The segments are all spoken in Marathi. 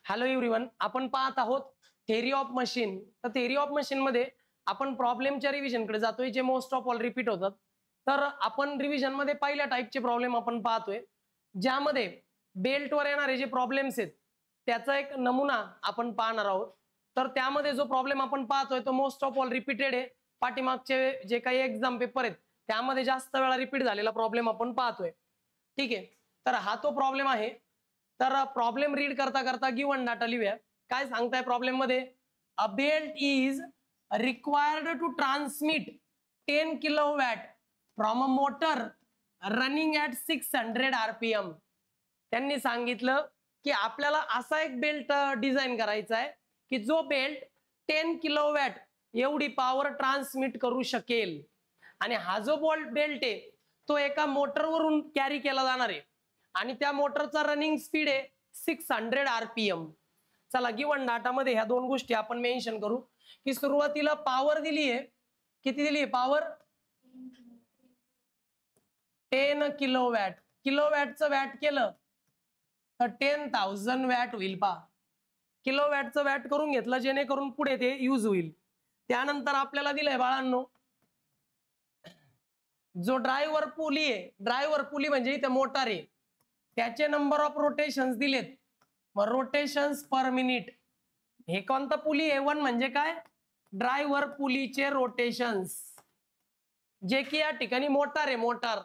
हॅलो एव्हरीवन, आपण पाहत आहोत थेअरी ऑफ मशीन. तर थेअरी ऑफ मशीन मध्ये आपण प्रॉब्लेमच्या रिव्हिजनकडे जातोय, जे मोस्ट ऑफ ऑल रिपीट होतात. तर आपण रिव्हिजन मध्ये पहिल्या टाईपचे प्रॉब्लेम आपण पाहतोय, ज्यामध्ये बेल्टवर येणारे जे प्रॉब्लेम्स आहेत त्याचा एक नमुना आपण पाहणार आहोत. तर त्यामध्ये जो प्रॉब्लेम आपण पाहतोय तो मोस्ट ऑफ ऑल रिपीटेड आहे. पाठीमागचे जे काही एक्झाम पेपर आहेत त्यामध्ये जास्त वेळा रिपीट झालेला प्रॉब्लेम आपण पाहतोय. ठीक आहे, तर हा तो प्रॉब्लेम आहे. तर प्रॉब्लेम रीड करता करता गिवन डाटा लिहूया. काय सांगताय प्रॉब्लेम मध्ये? A belt is required to transmit 10 kilowatt from a motor running at 600 RPM. त्यांनी सांगितलं की आपल्याला असा एक बेल्ट डिझाईन करायचा आहे की जो बेल्ट 10 किलोवॅट एवढी पॉवर ट्रान्समिट करू शकेल. आणि हा जो बेल्ट आहे तो एका मोटरवरून कॅरी केला जाणार आहे आणि त्या मोटरचा रनिंग स्पीड आहे 600 RPM. चला गिवन डाटा मध्ये ह्या दोन गोष्टी आपण मेन्शन करू की सुरुवातीला पॉवर दिली आहे, किती दिली आहे पॉवर? 10 किलोवॅट. किलोवॅटचं वॅट केलं तर 10,000 वॅट होईल. पहा, किलोवॅटचं वॅट करून घेतलं जेणेकरून पुढे ते यूज होईल. त्यानंतर आपल्याला दिलंय बाळांनो, जो ड्रायव्हर पुली आहे, ड्रायव्हर पुली म्हणजे इथे मोटार आहे, त्याचे नंबर ऑफ रोटेशन्स दिलेत. मग रोटेशन्स पर मिनिट. हे कोणता पुली आहे? 1 म्हणजे काय? ड्रायव्हर पुलीचे रोटेशन्स, जे की या ठिकाणी मोटार आहे, मोटार.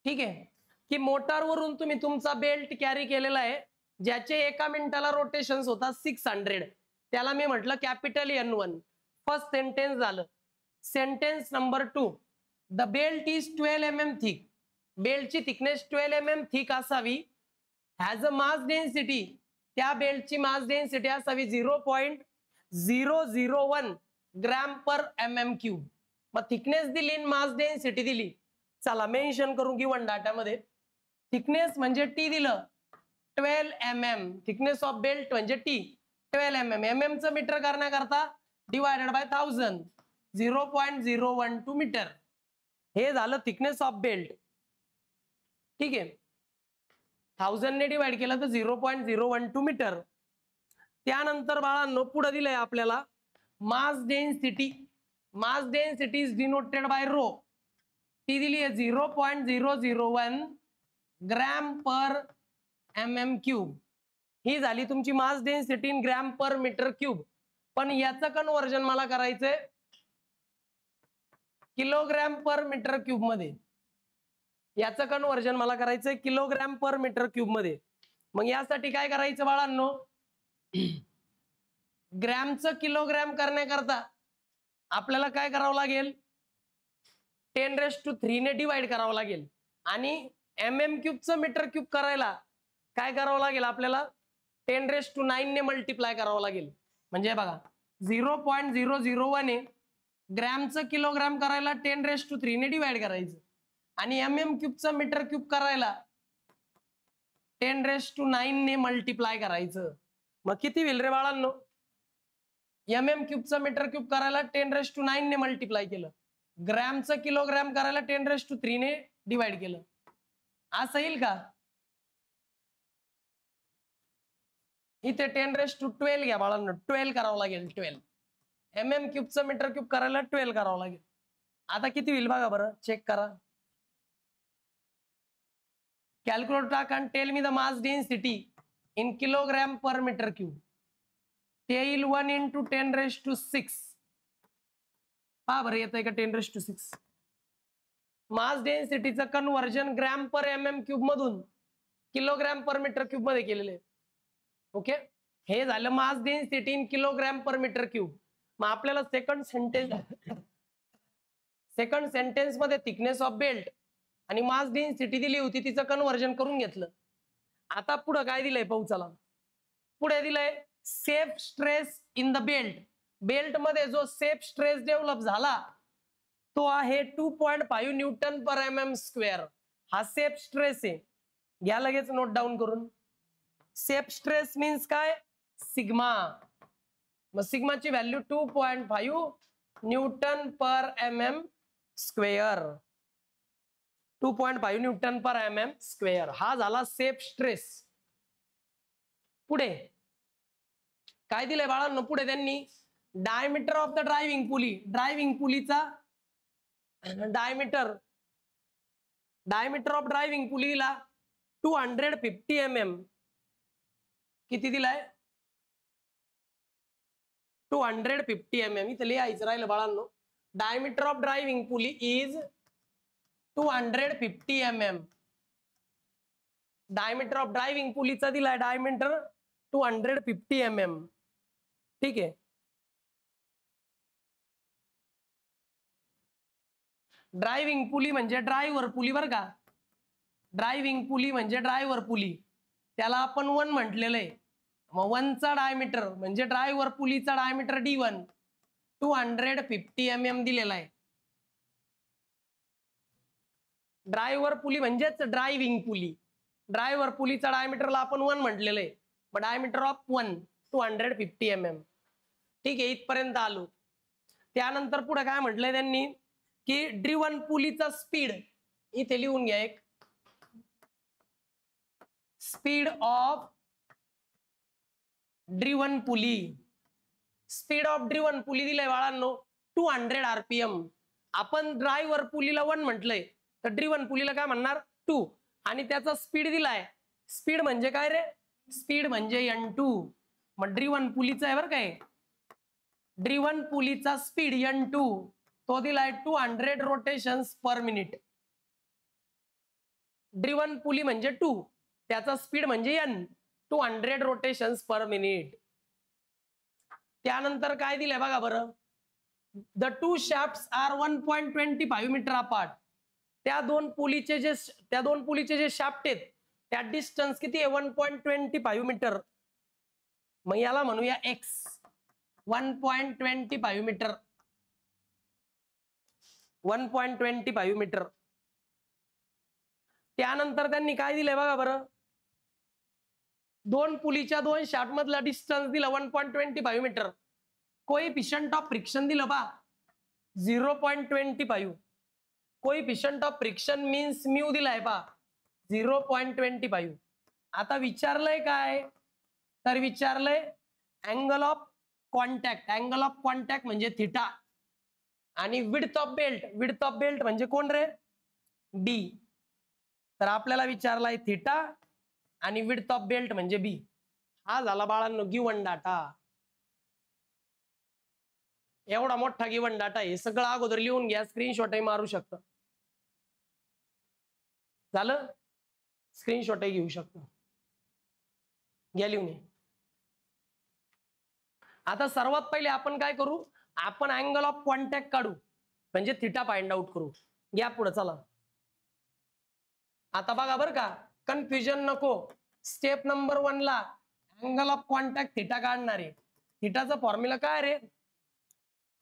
ठीक आहे, की मोटारवरून तुम्ही तुमचा बेल्ट कॅरी केलेला आहे ज्याचे एका मिनिटाला रोटेशन्स होतात 600. त्याला मी म्हटलं कॅपिटल N1. फर्स्ट सेंटेन्स झालं. Sentence number 2, the belt is 12 mm thick. बेल्टची थिकनेस 12 mm थिक असावी. हॅज अ मास डेन्सिटी, त्या बेल्टची मास डेन्सिटी असावी 0.001 ग्रॅम पर mm³. मग थिकनेस दिली, मास डेन्सिटी दिली. चला मेन्शन करू गिवन डाटामध्ये. थिकनेस म्हणजे टी दिलं 12 mm. थिकनेस ऑफ बेल्ट म्हणजे टी 12 mm. mm चं मीटर करण्याकरता डिवायडेड बाय 1000, 0.012 मीटर. हे झालं थिकनेस ऑफ बेल्ट. ठीक आहे, 1000 ने डिवाइड केलं तर 0.012 मीटर. त्यानंतर बाळांनो पुढे दिलंय आपल्याला mass density. Mass density is denoted by rho. ती दिली आहे 0.001 ग्रॅम पर mm³. ही झाली तुमची mass density in gram per metre cube. पण याचं कन्व्हर्जन मला करायचंय किलोग्रॅम पर मीटर क्यूब मध्ये. याचं कन्व्हर्जन मला करायचंय किलोग्रॅम पर मीटर क्यूब मध्ये. मग यासाठी काय करायचं बाळांनो? ग्रॅमचं किलोग्रॅम करण्याकरता आपल्याला काय करावं लागेल? 10⁻³ ने डिवाइड करावं लागेल. आणि mm³ मीटर क्यूब करायला काय करावं लागेल आपल्याला? 10⁻৯ ने मल्टिप्लाय करावं लागेल. म्हणजे बघा 0.001 आहे, ग्रॅमचं किलोग्राम करायला 10⁻³ ने डिवाइड करायचं आणि mm³ मीटर क्यूब करायला 10⁻৯ ने मल्टिप्लाय करायचं. मग किती होईल रे बाळांनो? mm³ मीटर क्यूब करायला 10⁻৯ ने मल्टिप्लाय केलं, ग्रॅमचं किलोग्राम करायला 10⁻³ ने डिवाइड केलं. असं येईल का? इथे 10⁻12 घ्या बाळांनो, 12 करावं लागेल. 12 mm³ मीटर क्यूब करायला 12 करावं लागेल. आता किती होईल बघा बरं, चेक करा. कॅल्क्युलेटर टाका आणि tell me the mass density in kilogram per metre cube. ते येईल 1 × 10⁻6. पहा बरं येतंय का 10⁻6? मास डेन्सिटीचं कन्व्हर्जन ग्रॅम पर mm³ मधून किलोग्राम पर मीटर क्यूब मध्ये केलेले. ओके, हे झालं mass density in kilogram per metre cube. मग आपल्याला सेकंड सेंटेन्स मध्ये थिकनेस ऑफ बेल्ट आणि मास डेन्सिटी दिली होती, तिचं कन्व्हर्जन करून घेतलं. आता पुढे काय दिलंय पाहू चला. पुढे दिलंय safe stress in the belt. Belt मध्ये जो सेफ स्ट्रेस डेव्हलप झाला तो आहे 2.5 न्यूटन पर mm². हा सेफ स्ट्रेस आहे. घ्या लगेच नोट डाऊन करून. सेफ स्ट्रेस मीन्स काय? सिग्मा. मग सिग्माची व्हॅल्यू 2.5 न्यूटन पर mm². 2.5 न्यूटन पर mm स्क्वेअर. हा झाला सेफ स्ट्रेस. पुढे काय दिलंय बाळांनो? पुढे त्यांनी diameter of the driving pulley, driving पुलीचा डायमीटर ऑफ ड्रायव्हिंग पुलीला 250 mm. किती दिलाय? 250 mm. इथं लिहायचं राहिलं बाळांनो. Diameter of driving pulley is 250 mm. Diameter of driving पुलीचा दिलाय डायमीटर 250 mm. ठीक आहे. ड्रायव्हिंग पुली म्हणजे ड्रायव्हर पुली बरं का. ड्रायव्हिंग पुली म्हणजे ड्रायव्हर पुली, त्याला आपण 1 म्हटलेलं आहे. मग 1चा डायमीटर म्हणजे ड्रायव्हर पुलीचा डायमीटर D1 250 mm दिलेला आहे. ड्रायव्हर पुली म्हणजेच ड्रायव्हिंग पुली. ड्रायव्हर पुलीचा डायमीटरला आपण 1 म्हटलेलं आहे. मग डायमीटर ऑफ 1 250 mm. ठीक आहे, इथपर्यंत आलो. त्यानंतर पुढे काय म्हटलंय त्यांनी की ड्रिव्हन पुलीचा स्पीड इथे लिहून घ्या. एक speed of driven pulley. Speed of driven pulley दिलंय बाळांनो 200 RPM. आपण ड्रायव्हर पुलीला 1 म्हटलंय तर ड्रिव्हन पुलीला काय म्हणणार 2. आणि त्याचा स्पीड दिलाय. स्पीड म्हणजे काय रे? स्पीड म्हणजे N2. मग ड्रिव्हन पुलीचा आहे बरं काय. ड्रिव्हन पुलीचा स्पीड N2 तो दिलाय 200 rotations per minute. Driven pulley म्हणजे 2, त्याचा स्पीड म्हणजे N 200 रोटेशन्स पर मिनिट. त्यानंतर काय दिलंय बघा बरं. The 2 shafts are 1.25 metre apart. त्या दोन पुलीचे जे शाफ्ट आहेत त्या डिस्टन्स किती आहे? 1.25 मीटर. मग याला म्हणूया X. 1.25 मीटर. 1.25 मीटर. त्यानंतर त्यांनी काय दिलंय बघा बरं. दोन पुलीच्या 2 शाफ्ट मधला डिस्टन्स दिला 1.25 मीटर. कोएफिशियंट ऑफ फ्रिक्शन दिलं बा 0.25. Coefficient of friction means mu दिलाय पा 0.25. आता विचारलंय काय? तर विचारलंय angle of contact. Angle of contact म्हणजे थिटा. आणि width of belt. Width of belt म्हणजे कोण रे? डी. तर आपल्याला विचारलाय थिटा आणि विड्थ ऑफ बेल्ट म्हणजे बी. हा झाला बाळांनो गिवन डाटा. एवढा मोठा गिवन डाटा आहे. सगळं अगोदर लिहून घ्या. स्क्रीनशॉटही मारू शकता. झालं? स्क्रीनशॉटही घेऊ शकता. घ्या लिहून. आता सर्वात पहिले आपण काय करू? आपण अँगल ऑफ कॉन्टॅक्ट काढू म्हणजे थिटा फाइंड आउट करू. घ्या पुढे चला. आता बघा बरं का, कन्फ्युजन नको. स्टेप नंबर 1 ला अँगल ऑफ कॉन्टॅक्ट थिटा काढणार आहे. थिटाचा फॉर्म्युला काय रे?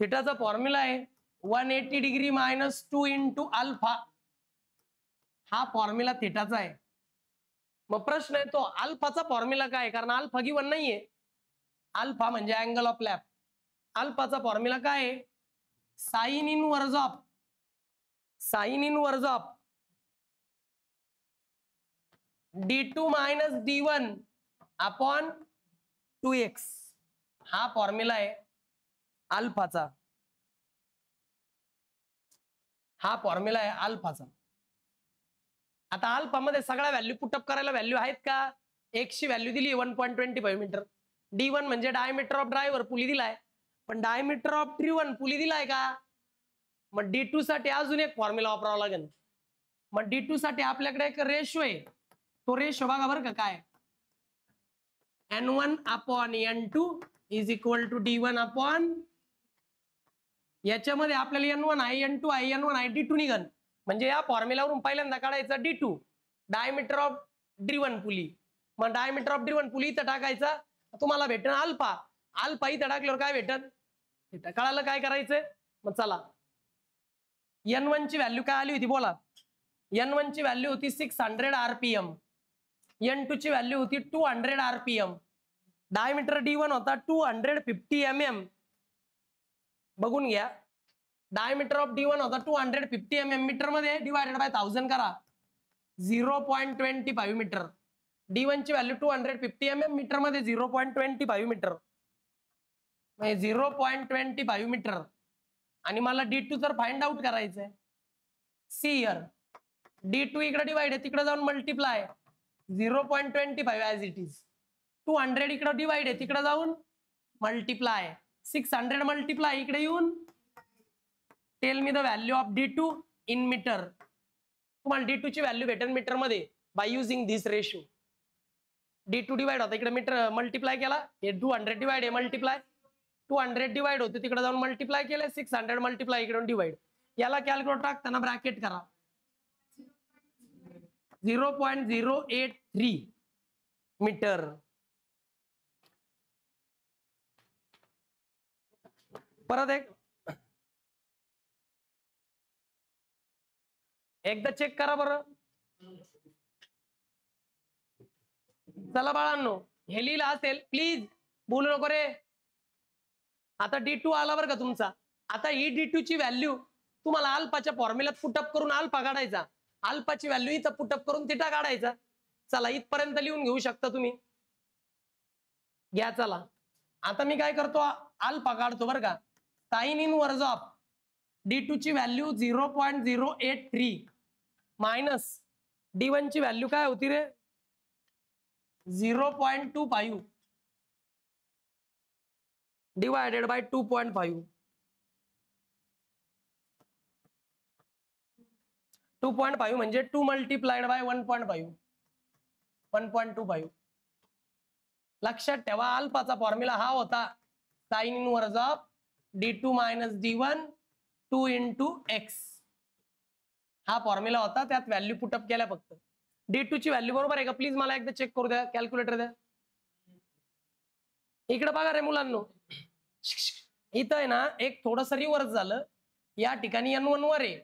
थिटाचा फॉर्म्युला आहे 180 डिग्री मायनस 2 इंटू अल्फा. हा फॉर्म्युला थिटाचा आहे. मग प्रश्न येतो अल्फाचा फॉर्म्युला काय? कारण अल्फा गिवन नाहीये. अल्फा म्हणजे अँगल ऑफ लॅप. अल्फाचा फॉर्म्युला काय आहे? Sine inverse of d2 minus d1 upon 2x. हा फॉर्म्युला आहे अल्फाचा. हा फॉर्म्युला आहे अल्फाचा. आता अल्फा मध्ये सगळ्या व्हॅल्यू पुटअप करायला व्हॅल्यू आहेत का? x ची व्हॅल्यू दिली 1.25 मीटर. d1 म्हणजे डायमीटर ऑफ ड्रायव्हर पुली दिलाय. पण डायमीटर ऑफ ड्रिव्हन पुली दिलाय का? मग d2 साठी अजून एक फॉर्म्युला वापरावा लागेल. मग d2 साठी आपल्याकडे एक रेशो आहे. तो रेशो बघा बरं का काय? n1 upon n2 is equal to d1 upon. याच्यामध्ये आपल्याला n1 आहे, n2 आहे, n1 आहे, d2 निघन. म्हणजे या फॉर्म्युलावरून पहिल्यांदा काढायचा d2 diameter of driven pulley. मग डायमीटर ऑफ ड्रिव्हन पुली इथं टाकायचा, तुम्हाला भेटन अल्फा. अल्फा इथं टाकल्यावर काय भेटन? थिटा. कळालं काय करायचंय? मग चला. n1 ची व्हॅल्यू काय आली होती बोला? n1 ची व्हॅल्यू होती 600 RPM. n2 ची व्हॅल्यू होती 200 RPM. डायमीटर d1 होता 250 mm. बघून घ्या डायमीटर ऑफ D1 होता 250 mm मीटर मध्ये, डिवायडेड बाय 1000 करा 0.25 मीटर. D1 ची व्हॅल्यू 250 mm मीटर मध्ये 0.25 मीटर, 0.25 मीटर. आणि मला D2 तर फाइंड आउट करायचंय. सी हिअर D2 इकडे डिवाइड आहे, तिकडे जाऊन मल्टिप्लाय 0.25 ऍज इट इज. 200 इकडे डिवाइड आहे, तिकडे जाऊन मल्टिप्लाय 600 मल्टिप्लाय इकडे येऊन. Tell me the value of D2 in metre. तुम्हाला D2 ची व्हॅल्यू भेटेल मीटर मध्ये by using this ratio. D2 divide होता, इकडे मीटर मल्टिप्लाय केला, हे 200 डिवाइड आहे मल्टिप्लाय 200 डिवाइड होते, तिकडे जाऊन मल्टिप्लाय केले 600 मल्टिप्लाय इकडे डिवाइड. याला कॅल्क्युलेटर टाकताना ब्रॅकेट करा 0.083 मीटर. परत एकदा चेक करा बरं. चला बाळांनो, हे लिहिलं असेल, प्लीज बोलू नको रे. आता D2 आला बरं का तुमचा. आता ही D2 ची व्हॅल्यू तुम्हाला अल्फाच्या फॉर्म्युल्यात पुटअप करून अल्फा काढायचा, अल्फाची व्हॅल्यू इथं पुटअप करून थिटा काढायचा. चला इथपर्यंत लिहून घेऊ शकता तुम्ही, घ्या. चला आता मी काय करतो, अल्फा काढतो बरं का. साइन इनवर्स ऑफ D2 ची व्हॅल्यू 0.083 मायनस D1 ची व्हॅल्यू काय होती रे 0.25 डिवायडेड बाय 2.5. 2.5 म्हणजे 2 मल्टिप्लाइड बाय 1.5 1.25. लक्षात ठेवा अल्फाचा फॉर्म्युला हा होता sine inverse of D2 minus D1 2 into x. हा फॉर्म्युला होता, त्यात व्हॅल्यू पुटअप केल्या फक्त. D2 ची व्हॅल्यू बरोबर आहे का प्लीज मला एकदा चेक करू द्या, कॅल्क्युलेटर द्या. इकडे बघा रे मुलांनो, इथं आहे ना एक थोडंसं रिव्हर्स झालं. या ठिकाणी N1 वर आहे,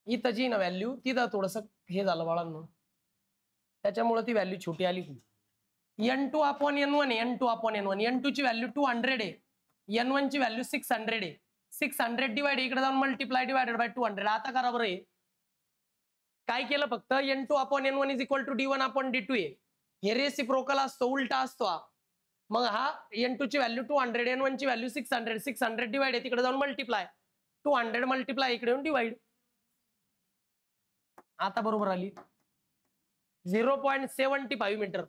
इथं जी ना व्हॅल्यू तिथं थोडस हे झालं बाळांनो, त्याच्यामुळे ती व्हॅल्यू छोटी आली. N2 अपॉन N1 आहे, N2 अपॉन N1. N2 ची व्हॅल्यू 200 आहे, N1 ची व्हॅल्यू 600 आहे. 600 डिवाइड इकडे जाऊन मल्टिप्लाय डिवायडेड बाय 200. आता करा बरं, हे काय केलं फक्त N2 upon N1 is equal to D1 upon D2 आहे. हे रेसिप्रोकल असतो, उलटा असतो हा. मग हा N2 ची व्हॅल्यू 200, N1 ची व्हॅल्यू 600. 600 डिवाइड आहे, तिकडे जाऊन मल्टिप्लाय 200 मल्टिप्लाय इकडे येऊन डिवाइड. आता बरोबर आली 0.75 मीटर.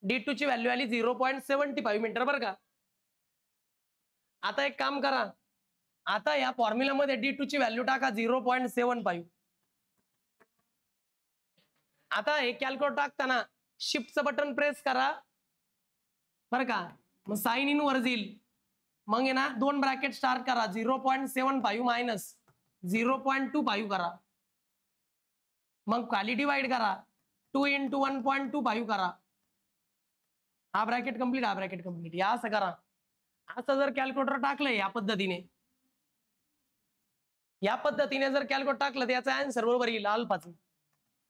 D2 ची व्हॅल्यू आली 0.75 मीटर बरं का. आता एक काम करा, आता या फॉर्म्युल्यामध्ये D2 ची व्हॅल्यू टाका 0.75. आता हे कॅल्क्युलेटर टाकताना शिफ्टचं बटन प्रेस करा बरं का, मग साइन इनवर्स येईल. मग आहे ना दोन ब्रॅकेट स्टार्ट करा 0.75 मायनस 0.25 करा, मग खाली डिवाइड करा 2 into 1.25 करा. हा ब्रॅकेट कंप्लीट, हा ब्रॅकेट कंप्लीट. या असं करा. असं जर कॅल्क्युलेटर टाकलंय या पद्धतीने जर कॅल्क्युलेटर टाकलं तर याचा आन्सर बरोबर येईल अल्फाचं.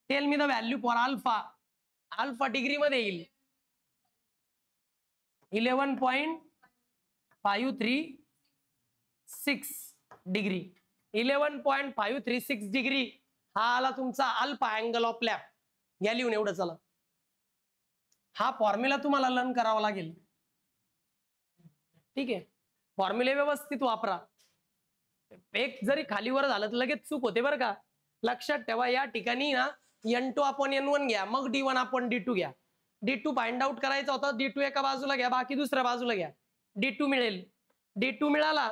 Tell me the value for alpha. Alpha degree मध्ये येईल 11.536 डिग्री. 11.536 डिग्री हा आला तुमचा अल्फा अँगल ऑफ लॅप. या लिहून एवढं. चला हा फॉर्म्युला तुम्हाला लर्न करावा लागेल, ठीक आहे. फॉर्म्युले व्यवस्थित वापरा. एक जरी खालीवर झालं तर लगेच चूक होते बरं का. लक्षात ठेवा या ठिकाणी ना N2 अपॉन N1 घ्या, मग D1 अपॉन D2 घ्या. D2 फाइंड आउट करायचा होता, D2 एका बाजूला घ्या, बाकी दुसऱ्या बाजूला घ्या. D2 मिळेल. D2 मिळाला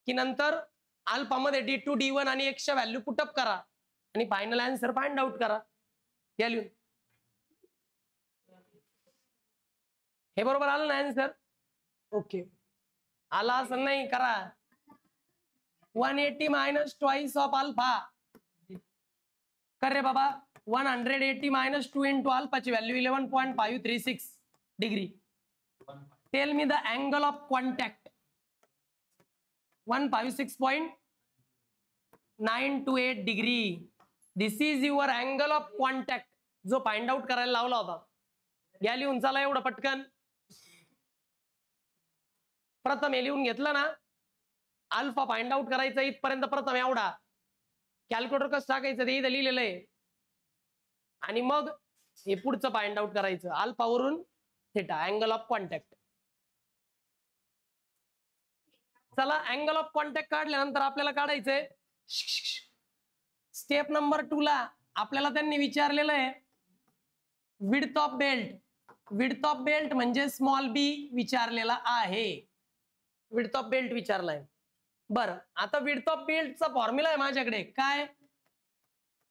की नंतर अल्फा मध्ये D2 D1 आणि x च्या व्हॅल्यू पुटअप करा आणि फायनल आन्सर फाइंड आउट करा. या लिहून. हे बरोबर आलं ना आन्सर? ओके. आला असं नाही करा 180 मायनस ट्वाइस ऑफ अल्फा. कर रे बाबा 180 मायनस 2 into अल्फा ची value 11.536 degree. Tail me the angle of contact 156.928 degree. This is your angle of contact जो फाइंड आउट करायला लावला होता. या लिहून. चला एवढं पटकन. प्रथम हे लिहून घेतलं ना, अल्फा फाइंड आउट करायचा इथपर्यंत प्रथम एवढा कॅल्क्युलेटर कसं टाकायचं ते इथं लिहिलेलं आहे आणि मग हे पुढचं फाइंड आउट करायचं अल्फा वरून थिटा अँगल ऑफ कॉन्टॅक्ट. चला अँगल ऑफ कॉन्टॅक्ट काढल्यानंतर आपल्याला काढायचंय स्टेप नंबर 2 ला आपल्याला त्यांनी विचारलेलं आहे width of belt. Width of belt म्हणजे स्मॉल बी विचारलेला आहे. विड्थ ऑफ बेल्ट विचारलाय. बरं आता विड्थ ऑफ बेल्टचा फॉर्म्युला आहे माझ्याकडे काय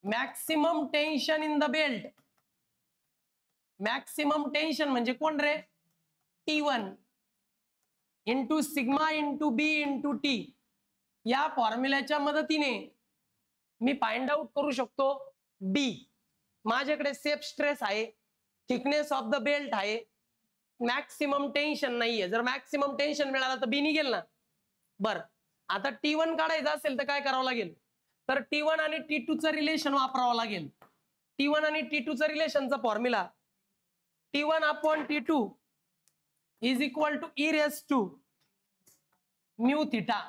maximum tension in the belt. Maximum tension म्हणजे कोण रे T1 into sigma into b into t. या फॉर्म्युल्याच्या मदतीने मी फाइंड आउट करू शकतो बी. माझ्याकडे सेफ स्ट्रेस आहे थिकनेस ऑफ द बेल्ट आहे मॅक्सिमम टेन्शन नाहीये. जर मॅक्सिमम टेन्शन मिळालं तर बी निघेल ना. बर आता T1 काढायचं असेल तर काय करावं लागेल तर T1 आणि T2 चं रिलेशन वापरावं लागेल. T1 आणि T2 चं रिलेशनचा formula T1 upon T2 is equal to e raise to mu theta.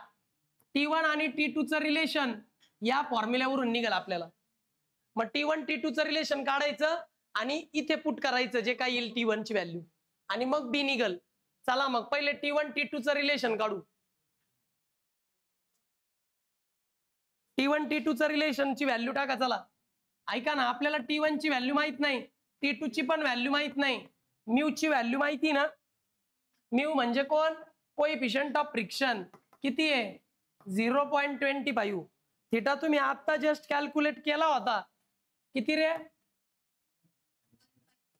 T1 आणि T2 चं रिलेशन या फॉर्म्युल्यावरून निघेल आपल्याला. मग T1 T2 चं रिलेशन काढायचं आणि इथे पुट करायचं जे काय येईल T1 ची व्हॅल्यू आणि मग बी निघल. चला मग पहिले T1 T2 चं रिलेशन काढू. T1 T2 चं रिलेशन ची व्हॅल्यू टाका. चला ऐका ना आपल्याला T1 ची व्हॅल्यू माहित नाही T2 ची पण व्हॅल्यू माहित नाही. म्यू ची व्हॅल्यू माहिती ना. म्यू म्हणजे कोण कोएफिशियंट ऑफ फ्रिक्शन किती आहे 0.25. थिटा तुम्ही आता जस्ट कॅल्क्युलेट केला होता किती रे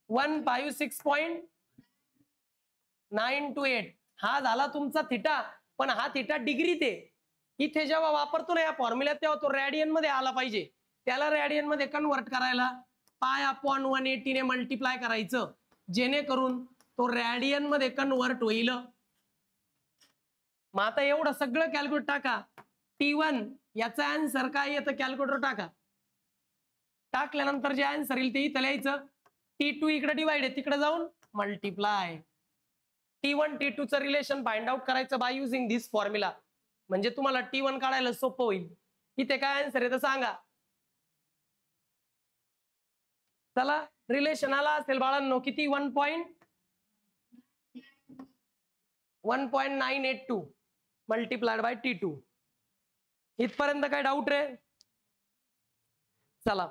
156.928. हा झाला तुमचा थिटा. पण हा थिटा डिग्रीत आहे. इथे जेव्हा वापरतो ना या फॉर्म्युल्यात तेव्हा तो रॅडियन मध्ये आला पाहिजे. त्याला रॅडियन मध्ये कन्वर्ट करायला पाय अपॉन 180 ने मल्टिप्लाय करायचं जेणेकरून तो रॅडियन मध्ये कन्वर्ट होईल. मग आता एवढं सगळं कॅल्क्युलेट टाका. T1 याचा आन्सर काय येतं कॅल्क्युलेटर टाका. टाकल्यानंतर जे आन्सर येईल ते इथं लिहायचं. T2 इकडे डिवाइड आहे तिकडे जाऊन मल्टिप्लाय. T1 T2 चं रिलेशन फाइंड आउट करायचं बाय युजिंग दिस फॉर्म्युला. म्हणजे तुम्हाला T1 काढायला सोपं होईल. इथे काय आन्सर आहे तर सांगा. चला रिलेशन आला असेल बाळांनो किती 1.982 मल्टिप्लाइड बाय T2. इथपर्यंत काय डाऊट रे. चला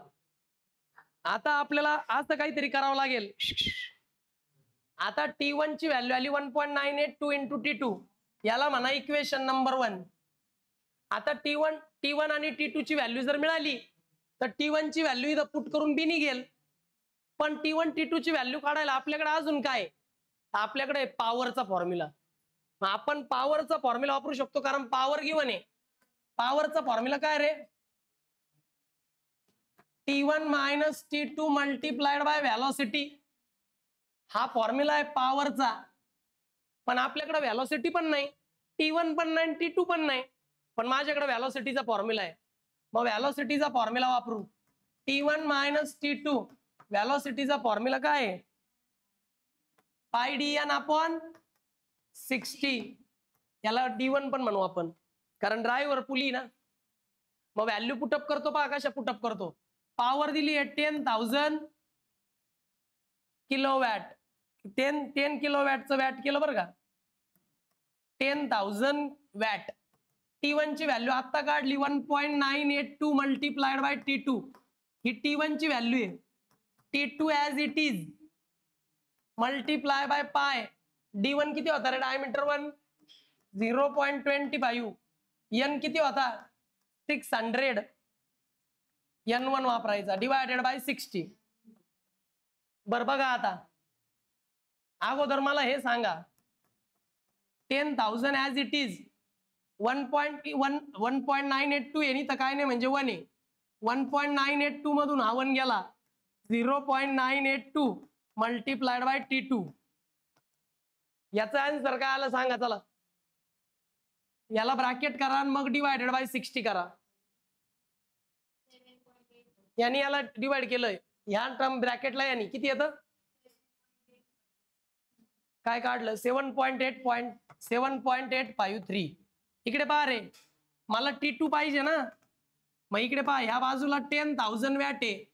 आता आपल्याला असं काहीतरी करावं लागेल. आता T1 ची व्हॅल्यू आली 1.982 इंटू T2 याला म्हणा इक्वेशन नंबर 1. आता T1 आणि T2 ची व्हॅल्यू जर मिळाली तर T1 ची व्हॅल्यू इथं पुट करून बी निघेल. पण T1 T2 ची व्हॅल्यू काढायला आपल्याकडे अजून काय आपल्याकडे पॉवरचा फॉर्म्युला. आपण पॉवरचा फॉर्म्युला वापरू शकतो कारण पॉवर गिवन आहे. पॉवरचा फॉर्म्युला काय रे T1 minus T2 multiplied by velocity. हा फॉर्म्युला आहे पॉवरचा. पण आपल्याकडे व्हॅलॉसिटी पण नाही T1 पण नाही T2 पण नाही. पण माझ्याकडे व्हॅलॉसिटीचा फॉर्म्युला आहे. मग व्हॅलॉसिटीचा फॉर्म्युला वापरू. T1 मायनस T2 व्हॅलॉसिटीचा फॉर्म्युला काय आहे पाय dn अपॉन 60. याला D1 पण म्हणू आपण कारण ड्रायव्हर पुली ना. मग व्हॅल्यू पुटअप करतो पहा कशा पुटअप करतो. पॉवर दिली आहे 10,000 किलोवॅट. 10 किलोवॅटचं वॅट केलं बरं का 10,000 वॅट. T1 ची व्हॅल्यू आता काढली 1.982 multiplied by T2. He T1 ची व्हॅल्यू आहे. T2 as it is multiply by पाय. D1 किती होता रे डायमीटर 1 0.25. n किती होता 600. n1 वापरायचा डिवायडेड बाय 60. बरं बघा आता अगोदर मला हे सांगा 10,000 ऍज इट इज 1.982 यांनी तर काय नाही म्हणजे 1 आहे. 1.982 मधून हा 1 गेला 0.982 मल्टिप्लाइड बाय T2. याचा आन्सर काय आला सांगा. चला याला ब्रॅकेट करा आणि मग डिवायडेड बाय 60 करा. यांनी याला डिवाइड केलंय ह्या टर्म ब्रॅकेटला यांनी किती येतं काय काढलं 7.853. इकडे पहा रे, मला T2 पाहिजे ना, मग इकडे पहा ह्या बाजूला 10,000 वॅट आहे,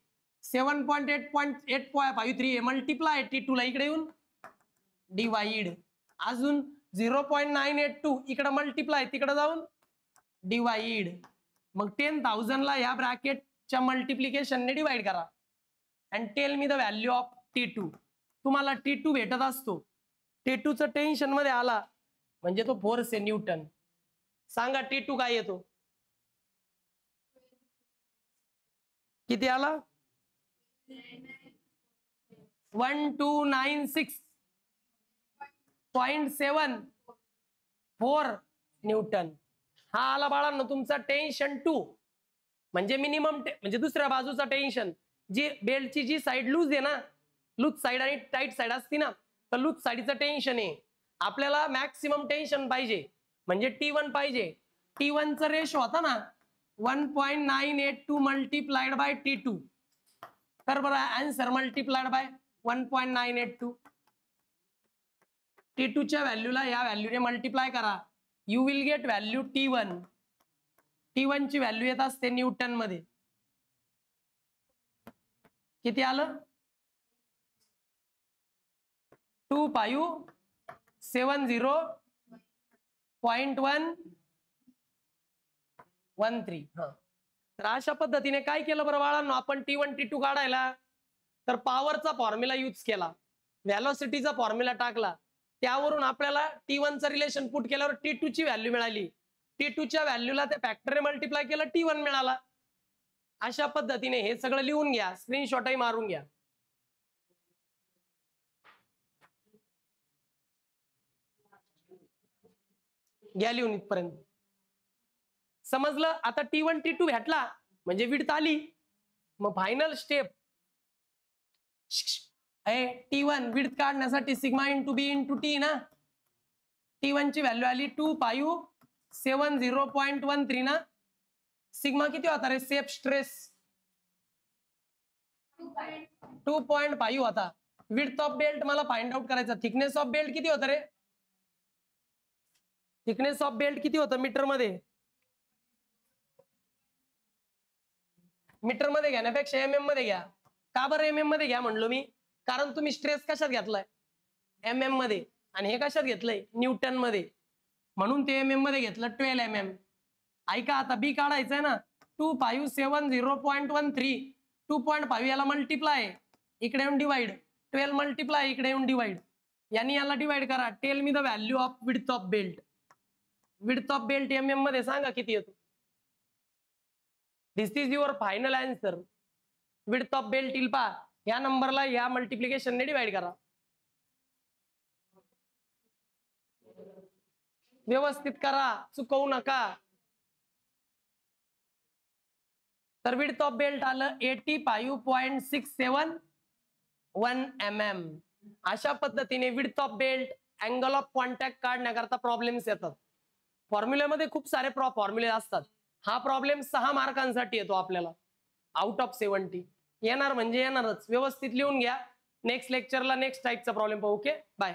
7.8.853 आहे, मल्टिप्लाय T2 ला इकडे येऊन डिवाइड, अजून 0.982 इकडे मल्टिप्लाय तिकडे जाऊन डिवाइड, मग 10,000 ला ह्या ब्रॅकेटच्या मल्टिप्लिकेशनने डिवाइड करा and tail me the value of T2. तुम्हाला T2 भेटत असतो. T2 चं टेन्शन मध्ये आला म्हणजे तो फोर्स आहे न्यूटन. सांगा T2 काय येतो, किती आला? 1296.74 न्यूटन. हा आला बाळांनो तुमचा टेन्शन 2, म्हणजे मिनिमम म्हणजे दुसऱ्या बाजूचा टेन्शन, जी बेल्टची जी साइड लूज आहे ना, लूज साइड आणि टाईट साइड असती ना, तर लूज साइडचं टेन्शन आहे. आपल्याला मॅक्सिमम टेन्शन पाहिजे म्हणजे T1 पाहिजे. T1 चा रेशो होता ना 1.982 मल्टिप्लाइड बाय T2, तर बरं आन्सर मल्टिप्लाइड बाय 1.982. T2 च्या व्हॅल्यूला या व्हॅल्यूने मल्टिप्लाय करा, you will get value T1. T1 ची व्हॅल्यू येत असते न्यूटन मध्ये. किती आलं? 2570.113. तर अशा पद्धतीने काय केलं बरं बाळांनो आपण T1 T2 काढायला, तर पॉवरचा फॉर्म्युला यूज केला, व्हेलॉसिटीचा फॉर्म्युला टाकला, त्यावरून आपल्याला T1 चं रिलेशन पुट केल्यावर T2 ची व्हॅल्यू मिळाली. T2 च्या व्हॅल्यूला त्या फॅक्टरने मल्टिप्लाय केलं, T1 मिळाला. अशा पद्धतीने हे सगळं लिहून घ्या, स्क्रीनशॉटही मारून घ्या. घ्या लिहून इथपर्यंत. समजलं? आता T1 T2 भेटला म्हणजे विड्थ आली, मग फायनल स्टेप T1 विड्थ काढण्यासाठी sigma into b into T ना. T1 ची व्हॅल्यू आली 2570.13 ना. सिग्मा किती होता रे? सेफ स्ट्रेस 2.5 होता. विड्थ ऑफ बेल्ट मला फाइंड आउट करायचा. थिकनेस ऑफ बेल्ट किती होता रे? थिकनेस ऑफ बेल्ट किती होतं मीटर मध्ये? मीटर मध्ये घेण्यापेक्षा MM मध्ये घ्या. का बरं MM मध्ये घ्या म्हणलो मी? कारण तुम्ही स्ट्रेस कशात घेतलाय? MM मध्ये, आणि हे कशात घेतलंय? न्यूटन मध्ये, म्हणून ते MM मध्ये घेतलं 12 mm. ऐका आता बी काढायचंय ना, 2570.13, 2.5 याला मल्टिप्लाय, इकडे येऊन डिवाइड, 12 मल्टिप्लाय इकडे येऊन डिवाइड, यांनी याला डिवाइड करा. Tell me the value of width of belt. Width of belt MM मध्ये सांगा किती येतो? This is your final answer. Width of belt येईल पा, या नंबरला या मल्टिप्लिकेशन ने डिवाइड करा. व्यवस्थित करा, चुकवू नका. तर विड्थ ऑफ बेल्ट आलं 85.671 mm. अशा पद्धतीने width of belt, angle of contact काढण्याकरता प्रॉब्लेम्स येतात. फॉर्म्युल्यामध्ये खूप सारे फॉर्म्युले असतात. हा प्रॉब्लेम 6 मार्कांसाठी येतो आपल्याला आउट ऑफ 70. येणार म्हणजे येणारच. व्यवस्थित लिहून घ्या. नेक्स्ट लेक्चरला नेक्स्ट टाईपचा प्रॉब्लेम पाहू. Okay, bye.